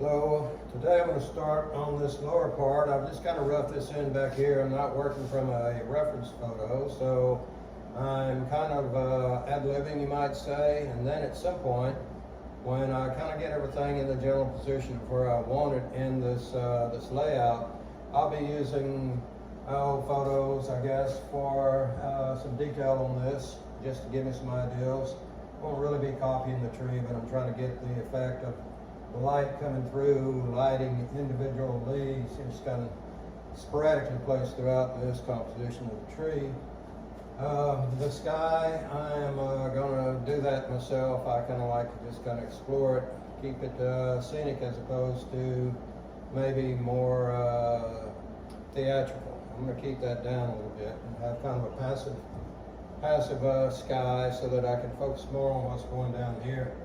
Hello, today I'm going to start on this lower part. I've just kind of roughed this in back here. I'm not working from a reference photo, so I'm kind of ad-libbing, you might say, and then at some point, when I kind of get everything in the general position of where I want it in this, this layout, I'll be using old photos, I guess, for some detail on this, just to give me some ideas. I won't really be copying the tree, but I'm trying to get the effect of the light coming through, lighting individual leaves, just kind of sporadically placed throughout this composition of the tree. The sky, I am going to do that myself. I kind of like to just kind of explore it, keep it scenic as opposed to maybe more theatrical. I'm going to keep that down a little bit and have kind of a passive sky so that I can focus more on what's going down here.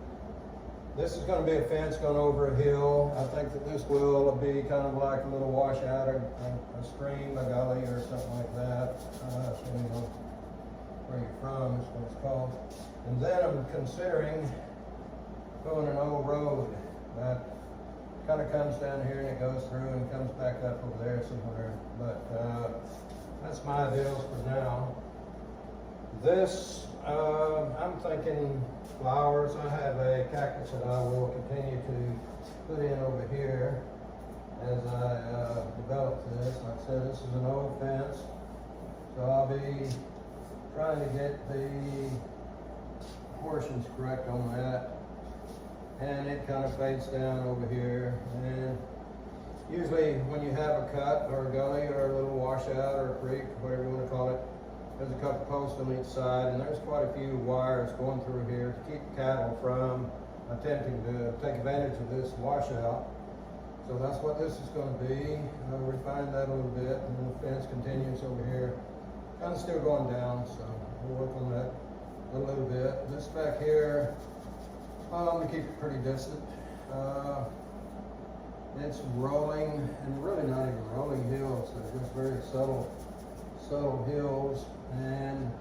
This is going to be a fence going over a hill. I think that this will be kind of like a little washout, or a stream, a gully, or something like that. Depending on where you're from is what it's called. And then I'm considering going an old road that kind of comes down here and it goes through and comes back up over there somewhere. But that's my ideals for now. This, I'm thinking flowers. I have a cactus that I will continue to put in over here as I develop this. Like I said, this is an old fence, so I'll be trying to get the proportions correct on that. And it kind of fades down over here. And usually when you have a cut or a gully or a little washout or a creek, whatever you want to call it, there's a couple posts on each side, and there's quite a few wires going through here to keep cattle from attempting to take advantage of this washout. So that's what this is going to be. I'll refine that a little bit, and then the fence continues over here. Kind of still going down, so we'll work on that a little bit. This back here, I'm going to keep it pretty distant. It's rolling, and really not even rolling hills. They're just very subtle hills. And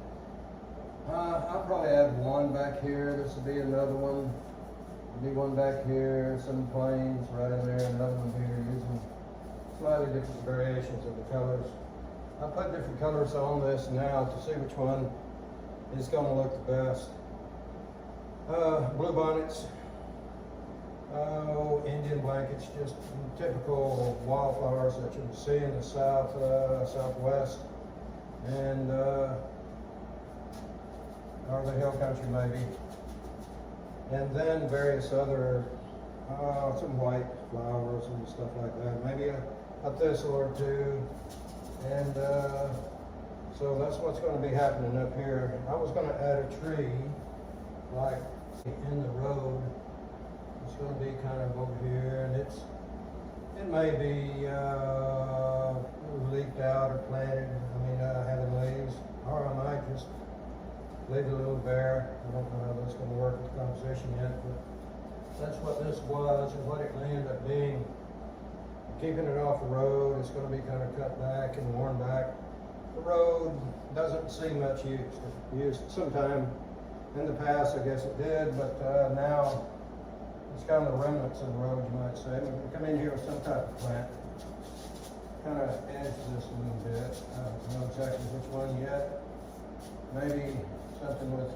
I'll probably add one back here. This will be another one. There'll be one back here, some plains right in there, another one here, using slightly different variations of the colors. I'll put different colors on this now to see which one is going to look the best. Blue bonnets, Indian blankets, just typical wildflowers that you can see in the southwest. And or the hill country maybe, and then various other some white flowers and stuff like that, maybe a thistle or two. And so that's what's going to be happening up here. I was going to add a tree like in the road. It's going to be kind of over here, and it may be leaked out or planted. Having leaves, or I might just leave it a little bare. I don't know how that's going to work with the composition yet, but that's what this was and what it may end up being. Keeping it off the road, it's going to be kind of cut back and worn back. The road doesn't see much use. It used sometime in the past, I guess it did, but now it's kind of the remnants of the road, you might say. We can come in here with some type of plant. Kind of edge this a little bit. I don't know exactly which one yet. Maybe something with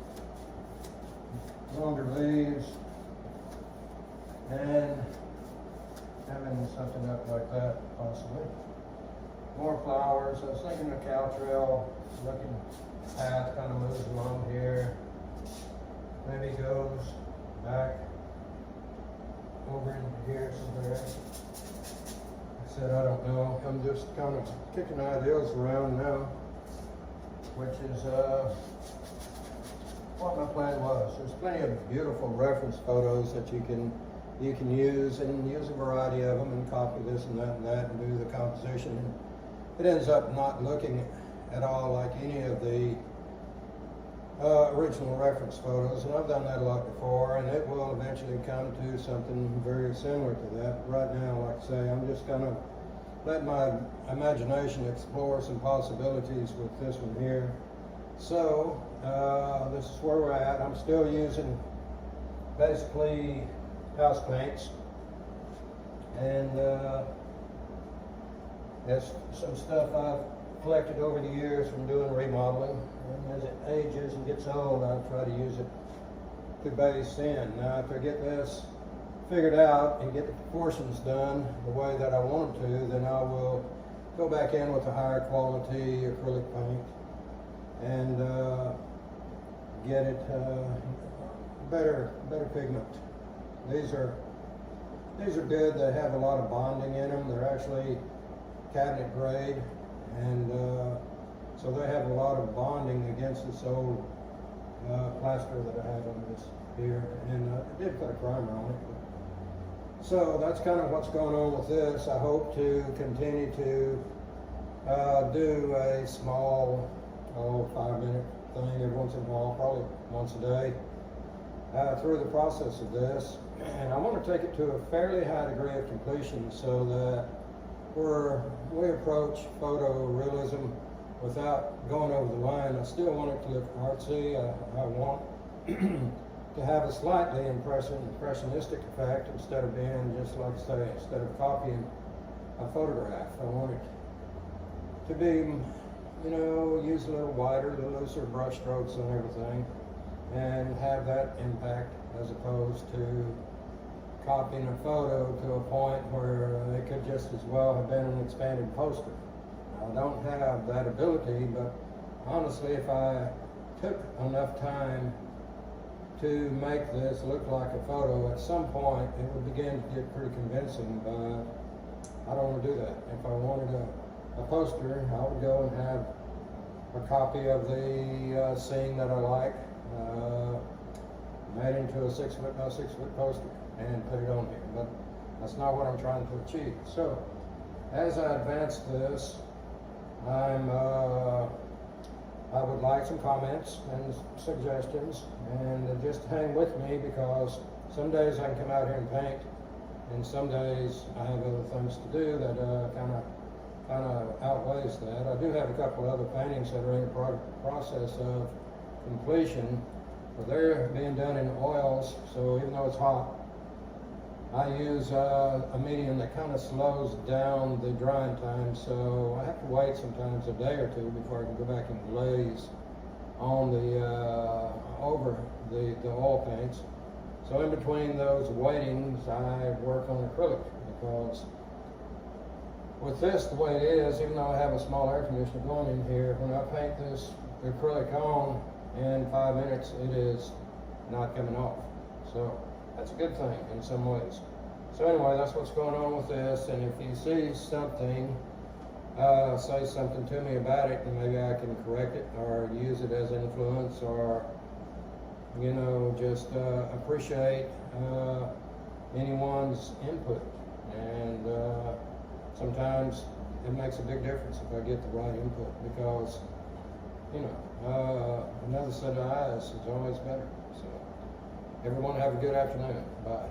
longer leaves and having something up like that, possibly. More flowers. I was thinking a cow trail looking path kind of moves along here. Maybe goes back over into here somewhere. Said I don't know. I'm just kind of kicking ideas around now, which is what my plan was. There's plenty of beautiful reference photos that you can use, and use a variety of them and copy this and that and do the composition. It ends up not looking at all like any of the original reference photos, and I've done that a lot before, and it will eventually come to something very similar to that. Right now, like I say, I'm just kind of letting my imagination explore some possibilities with this one here. So this is where we're at. I'm still using basically house paints. And that's some stuff I've collected over the years from doing remodeling. And as it ages and gets old, I try to use it to base in. Now, if I get this figured out and get the proportions done the way that I want them to, then I will go back in with a higher quality acrylic paint and get it better pigment. These are good. They have a lot of bonding in them. They're actually cabinet grade, and so they have a lot of bonding against this old plaster that I have on this here, and I did put a primer on it. So that's kind of what's going on with this. I hope to continue to do a small 5-minute thing every once in a while, probably once a day, through the process of this. And I want to take it to a fairly high degree of completion so that we approach photorealism without going over the line. I still want it to look artsy. I want to have a slightly impressionistic effect instead of being just like I say, instead of copying a photograph. I want it to be, use a little wider, a little looser brush strokes and everything, and have that impact as opposed to copying a photo to a point where it could just as well have been an expanded poster. I don't have that ability, but honestly, if I took enough time to make this look like a photo, at some point it would begin to get pretty convincing, but I don't want to do that. If I wanted a poster, I would go and have a copy of the scene that I like, made into a 6-foot by 6-foot poster and put it on here, but that's not what I'm trying to achieve. So as I advance this, I would like some comments and suggestions, and just hang with me, because some days I can come out here and paint, and some days I have other things to do that kind of outweighs that. I do have a couple other paintings that are in the process of completion, but they're being done in oils, so even though it's hot, I use a medium that kind of slows down the drying time, so I have to wait sometimes a day or two before I can go back and glaze on the over the oil paints. So in between those waitings, I work on acrylic, because with this the way it is, even though I have a small air conditioner going in here, when I paint this acrylic on in 5 minutes, it is not coming off. So that's a good thing in some ways. So anyway, that's what's going on with this, and if you see something, say something to me about it, and maybe I can correct it or use it as influence, or just appreciate anyone's input. And sometimes it makes a big difference if I get the right input, because another set of eyes is always better. So everyone have a good afternoon. Bye.